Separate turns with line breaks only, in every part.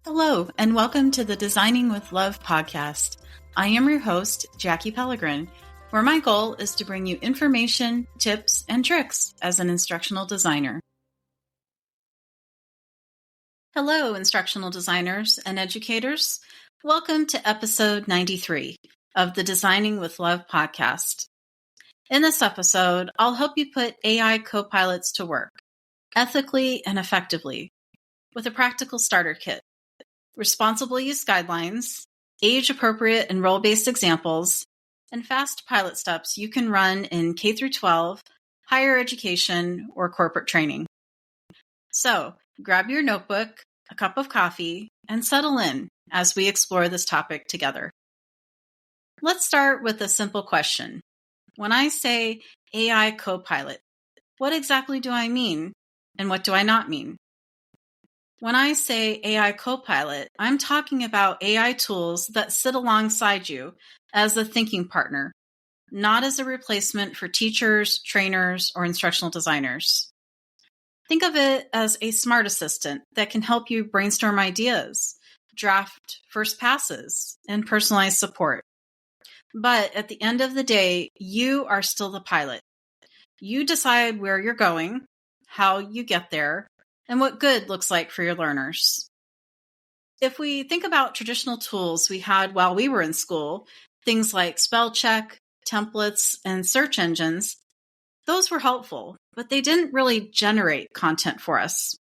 Hello, and welcome to the Designing with Love podcast. I am your host, Jackie Pellegrin, where my goal is to bring you information, tips, and tricks as an instructional designer. Hello, instructional designers and educators. Welcome to episode 93 of the Designing with Love podcast. In this episode, I'll help you put AI Copilots to work ethically and effectively with a practical starter kit. Responsible use guidelines, age-appropriate and role-based examples, and fast pilot steps you can run in K-12, higher education, or corporate training. So, grab your notebook, a cup of coffee, and settle in as we explore this topic together. Let's start with a simple question. When I say AI Copilot, what exactly do I mean, and what do I not mean? When I say AI Copilot, I'm talking about AI tools that sit alongside you as a thinking partner, not as a replacement for teachers, trainers, or instructional designers. Think of it as a smart assistant that can help you brainstorm ideas, draft first passes, and personalize support. But at the end of the day, you are still the pilot. You decide where you're going, how you get there, and what good looks like for your learners. If we think about traditional tools we had while we were in school, things like spell check, templates, and search engines, those were helpful, but they didn't really generate content for us.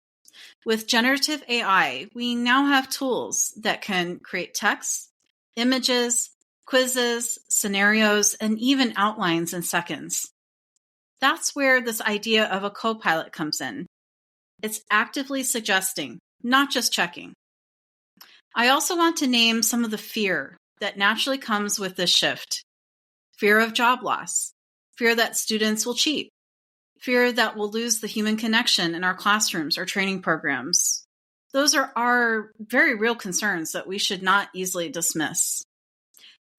With generative AI, we now have tools that can create text, images, quizzes, scenarios, and even outlines in seconds. That's where this idea of a copilot comes in. It's actively suggesting, not just checking. I also want to name some of the fear that naturally comes with this shift. Fear of job loss, fear that students will cheat, fear that we'll lose the human connection in our classrooms or training programs. Those are very real concerns that we should not easily dismiss.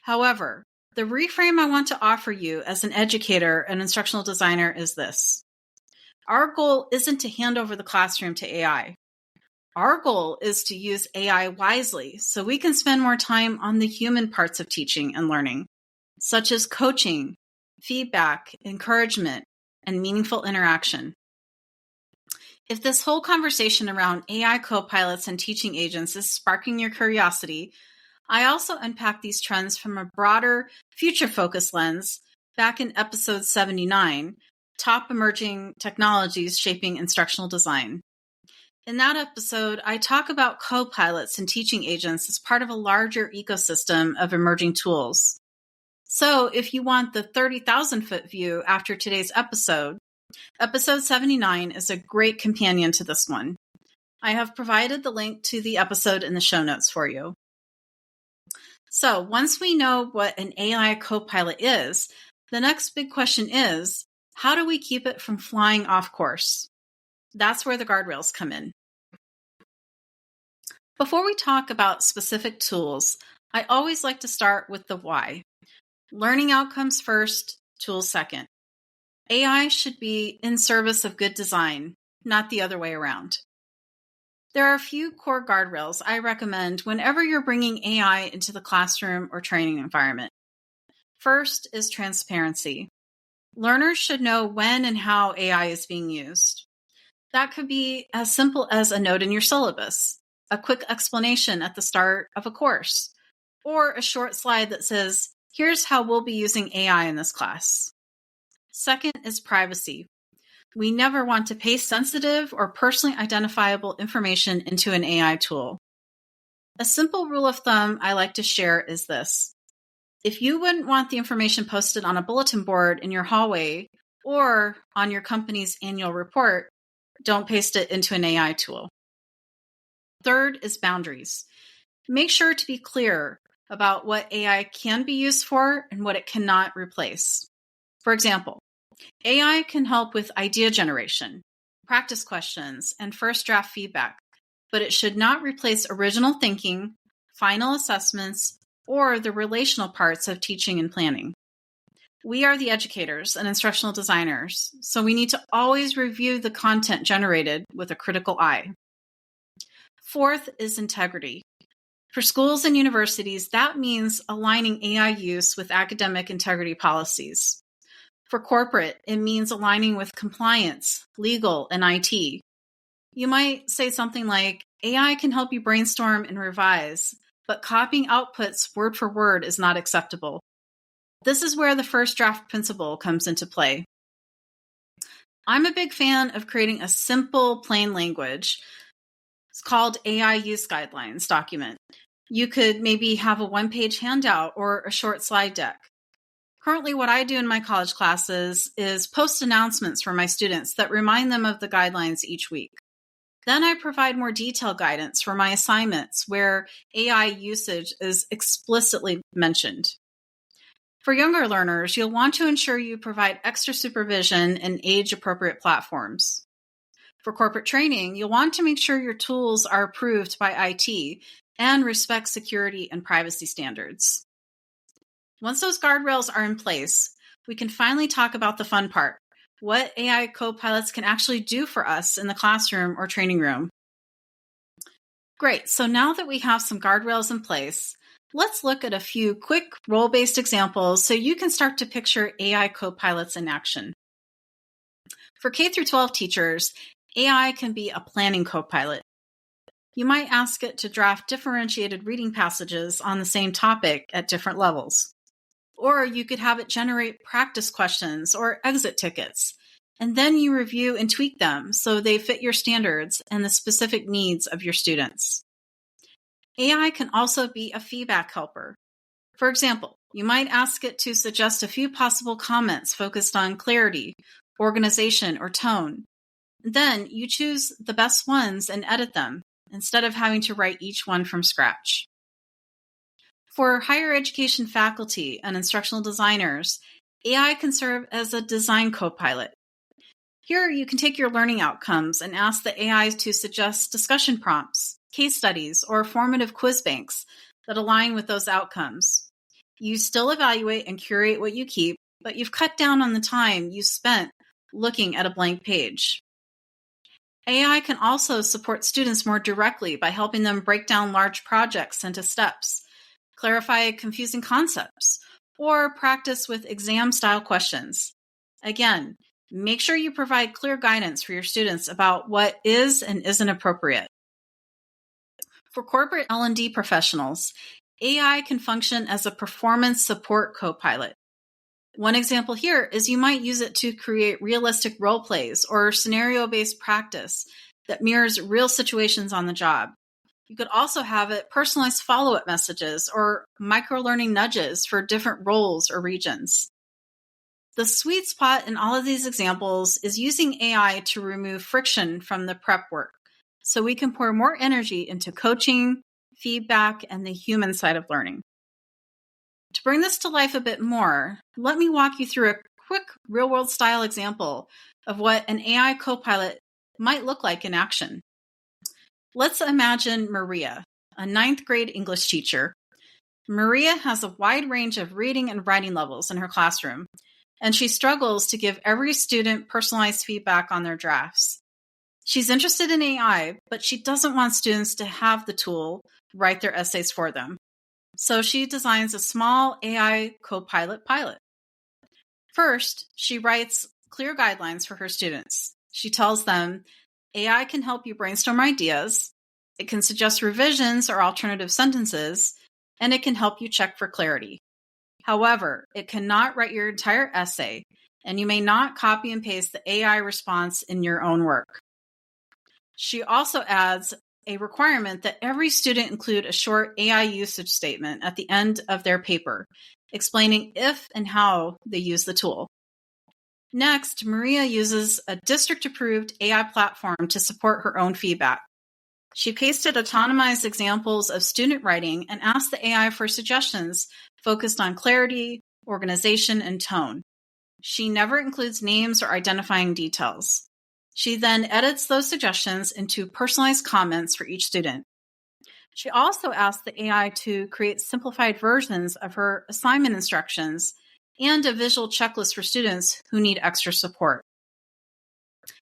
However, the reframe I want to offer you as an educator and instructional designer is this. Our goal isn't to hand over the classroom to AI. Our goal is to use AI wisely so we can spend more time on the human parts of teaching and learning, such as coaching, feedback, encouragement, and meaningful interaction. If this whole conversation around AI copilots and teaching agents is sparking your curiosity, I also unpack these trends from a broader, future-focused lens back in episode 79, Top Emerging Technologies Shaping Instructional Design. In that episode, I talk about copilots and teaching agents as part of a larger ecosystem of emerging tools. So if you want the 30,000-foot view after today's episode, episode 79 is a great companion to this one. I have provided the link to the episode in the show notes for you. So once we know what an AI copilot is, the next big question is, how do we keep it from flying off course? That's where the guardrails come in. Before we talk about specific tools, I always like to start with the why. Learning outcomes first, tools second. AI should be in service of good design, not the other way around. There are a few core guardrails I recommend whenever you're bringing AI into the classroom or training environment. First is transparency. Learners should know when and how AI is being used. That could be as simple as a note in your syllabus, a quick explanation at the start of a course, or a short slide that says, here's how we'll be using AI in this class. Second is privacy. We never want to paste sensitive or personally identifiable information into an AI tool. A simple rule of thumb I like to share is this. If you wouldn't want the information posted on a bulletin board in your hallway or on your company's annual report, don't paste it into an AI tool. Third is boundaries. Make sure to be clear about what AI can be used for and what it cannot replace. For example, AI can help with idea generation, practice questions, and first draft feedback, but it should not replace original thinking, final assessments, or the relational parts of teaching and planning. We are the educators and instructional designers, so we need to always review the content generated with a critical eye. Fourth is integrity. For schools and universities, that means aligning AI use with academic integrity policies. For corporate, it means aligning with compliance, legal, and IT. You might say something like, AI can help you brainstorm and revise, but copying outputs word for word is not acceptable. This is where the first draft principle comes into play. I'm a big fan of creating a simple, plain language. It's called AI Use Guidelines document. You could maybe have a one-page handout or a short slide deck. Currently, what I do in my college classes is post announcements for my students that remind them of the guidelines each week. Then I provide more detailed guidance for my assignments where AI usage is explicitly mentioned. For younger learners, you'll want to ensure you provide extra supervision and age-appropriate platforms. For corporate training, you'll want to make sure your tools are approved by IT and respect security and privacy standards. Once those guardrails are in place, we can finally talk about the fun part, what AI Copilots can actually do for us in the classroom or training room. Great, so now that we have some guardrails in place, let's look at a few quick role-based examples so you can start to picture AI Copilots in action. For K-12 teachers, AI can be a planning copilot. You might ask it to draft differentiated reading passages on the same topic at different levels. Or you could have it generate practice questions or exit tickets, and then you review and tweak them so they fit your standards and the specific needs of your students. AI can also be a feedback helper. For example, you might ask it to suggest a few possible comments focused on clarity, organization, or tone. Then you choose the best ones and edit them, instead of having to write each one from scratch. For higher education faculty and instructional designers, AI can serve as a design copilot. Here, you can take your learning outcomes and ask the AI to suggest discussion prompts, case studies, or formative quiz banks that align with those outcomes. You still evaluate and curate what you keep, but you've cut down on the time you spent looking at a blank page. AI can also support students more directly by helping them break down large projects into steps, clarify confusing concepts, or practice with exam-style questions. Again, make sure you provide clear guidance for your students about what is and isn't appropriate. For corporate L&D professionals, AI can function as a performance support copilot. One example here is you might use it to create realistic role plays or scenario-based practice that mirrors real situations on the job. You could also have it personalize follow-up messages or microlearning nudges for different roles or regions. The sweet spot in all of these examples is using AI to remove friction from the prep work, so we can pour more energy into coaching, feedback, and the human side of learning. To bring this to life a bit more, let me walk you through a quick real-world style example of what an AI copilot might look like in action. Let's imagine Maria, a 9th grade English teacher. Maria has a wide range of reading and writing levels in her classroom, and she struggles to give every student personalized feedback on their drafts. She's interested in AI, but she doesn't want students to have the tool write their essays for them. So she designs a small AI copilot pilot. First, she writes clear guidelines for her students. She tells them, AI can help you brainstorm ideas, it can suggest revisions or alternative sentences, and it can help you check for clarity. However, it cannot write your entire essay, and you may not copy and paste the AI response in your own work. She also adds a requirement that every student include a short AI usage statement at the end of their paper, explaining if and how they use the tool. Next, Maria uses a district-approved AI platform to support her own feedback. She pasted autonomized examples of student writing and asked the AI for suggestions focused on clarity, organization, and tone. She never includes names or identifying details. She then edits those suggestions into personalized comments for each student. She also asked the AI to create simplified versions of her assignment instructions and a visual checklist for students who need extra support.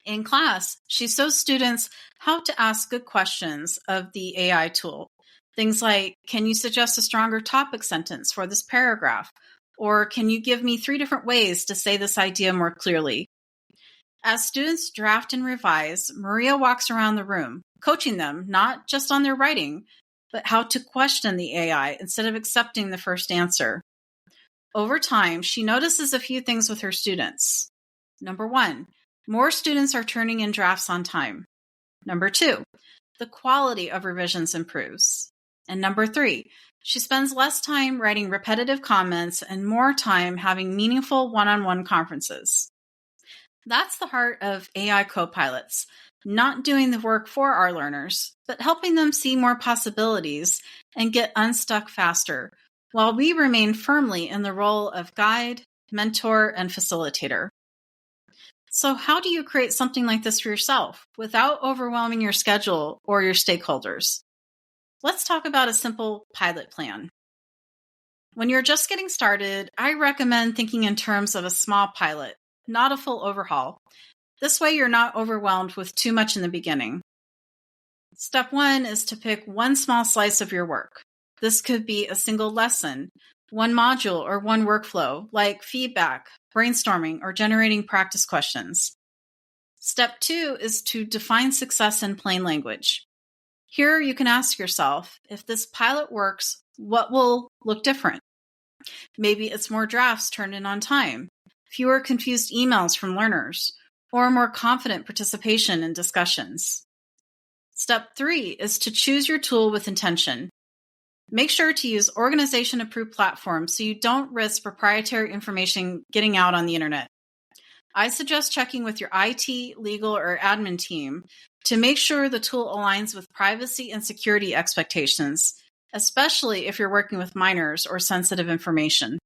In class, she shows students how to ask good questions of the AI tool. Things like, can you suggest a stronger topic sentence for this paragraph? Or can you give me 3 different ways to say this idea more clearly? As students draft and revise, Maria walks around the room, coaching them not just on their writing, but how to question the AI instead of accepting the first answer. Over time, she notices a few things with her students. Number 1, more students are turning in drafts on time. Number 2, the quality of revisions improves. And number 3, she spends less time writing repetitive comments and more time having meaningful one-on-one conferences. That's the heart of AI Copilots, not doing the work for our learners, but helping them see more possibilities and get unstuck faster, while we remain firmly in the role of guide, mentor, and facilitator. So how do you create something like this for yourself without overwhelming your schedule or your stakeholders? Let's talk about a simple pilot plan. When you're just getting started, I recommend thinking in terms of a small pilot, not a full overhaul. This way you're not overwhelmed with too much in the beginning. Step 1 is to pick one small slice of your work. This could be a single lesson, one module, or one workflow, like feedback, brainstorming, or generating practice questions. Step 2 is to define success in plain language. Here you can ask yourself, if this pilot works, what will look different? Maybe it's more drafts turned in on time, fewer confused emails from learners, or more confident participation in discussions. Step 3 is to choose your tool with intention. Make sure to use organization-approved platforms so you don't risk proprietary information getting out on the internet. I suggest checking with your IT, legal, or admin team to make sure the tool aligns with privacy and security expectations, especially if you're working with minors or sensitive information.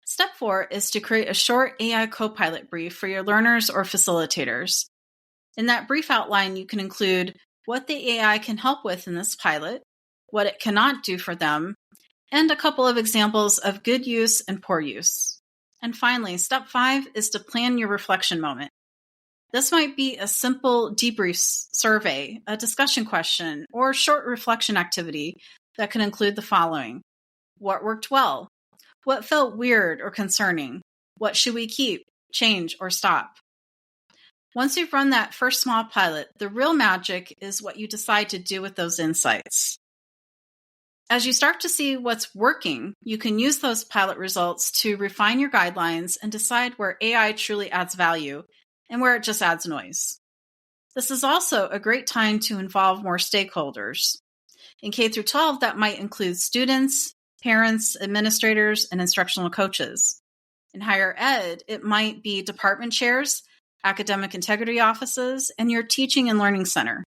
Step 4 is to create a short AI Copilot brief for your learners or facilitators. In that brief outline, you can include what the AI can help with in this pilot, what it cannot do for them, and a couple of examples of good use and poor use. And finally, step 5 is to plan your reflection moment. This might be a simple debrief survey, a discussion question, or short reflection activity that can include the following. What worked well? What felt weird or concerning? What should we keep, change, or stop? Once you've run that first small pilot, the real magic is what you decide to do with those insights. As you start to see what's working, you can use those pilot results to refine your guidelines and decide where AI truly adds value and where it just adds noise. This is also a great time to involve more stakeholders. In K through 12, that might include students, parents, administrators, and instructional coaches. In higher ed, it might be department chairs, academic integrity offices, and your teaching and learning center.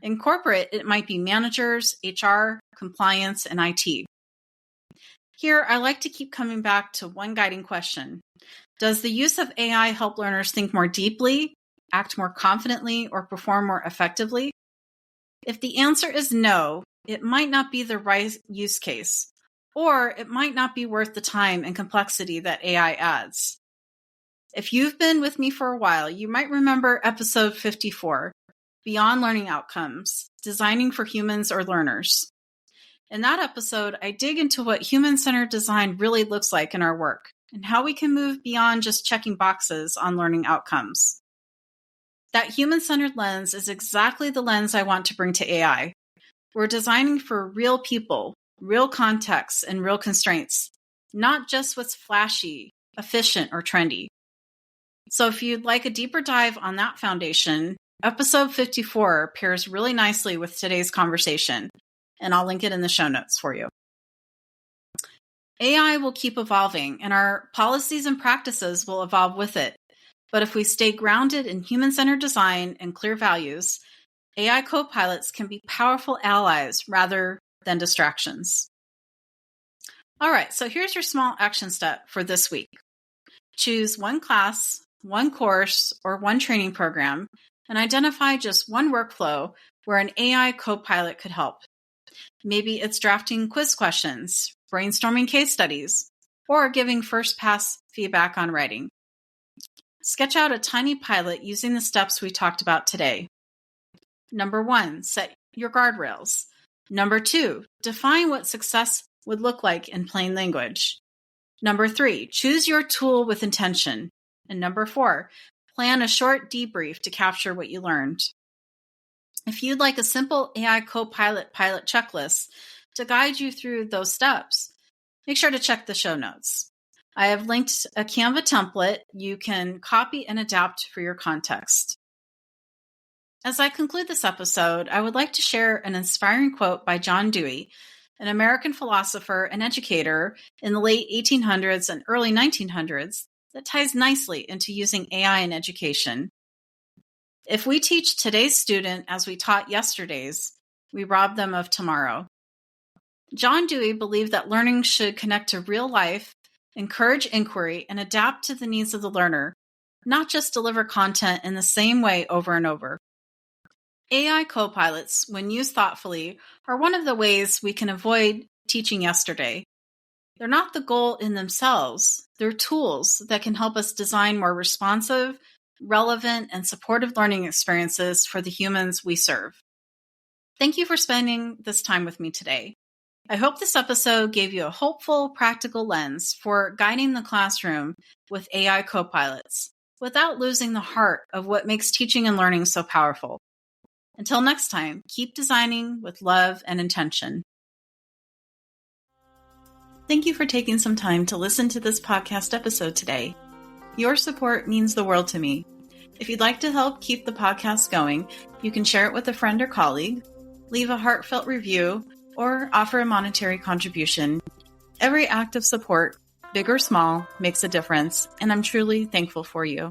In corporate, it might be managers, HR, compliance, and IT. Here, I like to keep coming back to one guiding question. Does the use of AI help learners think more deeply, act more confidently, or perform more effectively? If the answer is no, it might not be the right use case, or it might not be worth the time and complexity that AI adds. If you've been with me for a while, you might remember episode 54, Beyond Learning Outcomes, Designing for Humans or Learners. In that episode, I dig into what human-centered design really looks like in our work and how we can move beyond just checking boxes on learning outcomes. That human-centered lens is exactly the lens I want to bring to AI. We're designing for real people, real contexts, and real constraints, not just what's flashy, efficient, or trendy. So if you'd like a deeper dive on that foundation, episode 54 pairs really nicely with today's conversation, and I'll link it in the show notes for you. AI will keep evolving, and our policies and practices will evolve with it. But if we stay grounded in human-centered design and clear values, AI copilots can be powerful allies rather than distractions. All right, so here's your small action step for this week. Choose one class, one course, or one training program, and identify just one workflow where an AI copilot could help. Maybe it's drafting quiz questions, brainstorming case studies, or giving first pass feedback on writing. Sketch out a tiny pilot using the steps we talked about today. Number 1, set your guardrails. Number 2, define what success would look like in plain language. Number 3, choose your tool with intention. And number 4, plan a short debrief to capture what you learned. If you'd like a simple AI Copilot pilot checklist to guide you through those steps, make sure to check the show notes. I have linked a Canva template you can copy and adapt for your context. As I conclude this episode, I would like to share an inspiring quote by John Dewey, an American philosopher and educator in the late 1800s and early 1900s, that ties nicely into using AI in education. If we teach today's student as we taught yesterday's, we rob them of tomorrow. John Dewey believed that learning should connect to real life, encourage inquiry, and adapt to the needs of the learner, not just deliver content in the same way over and over. AI copilots, when used thoughtfully, are one of the ways we can avoid teaching yesterday. They're not the goal in themselves. They're tools that can help us design more responsive, relevant, and supportive learning experiences for the humans we serve. Thank you for spending this time with me today. I hope this episode gave you a hopeful, practical lens for guiding the classroom with AI copilots without losing the heart of what makes teaching and learning so powerful. Until next time, keep designing with love and intention. Thank you for taking some time to listen to this podcast episode today. Your support means the world to me. If you'd like to help keep the podcast going, you can share it with a friend or colleague, leave a heartfelt review, or offer a monetary contribution. Every act of support, big or small, makes a difference, and I'm truly thankful for you.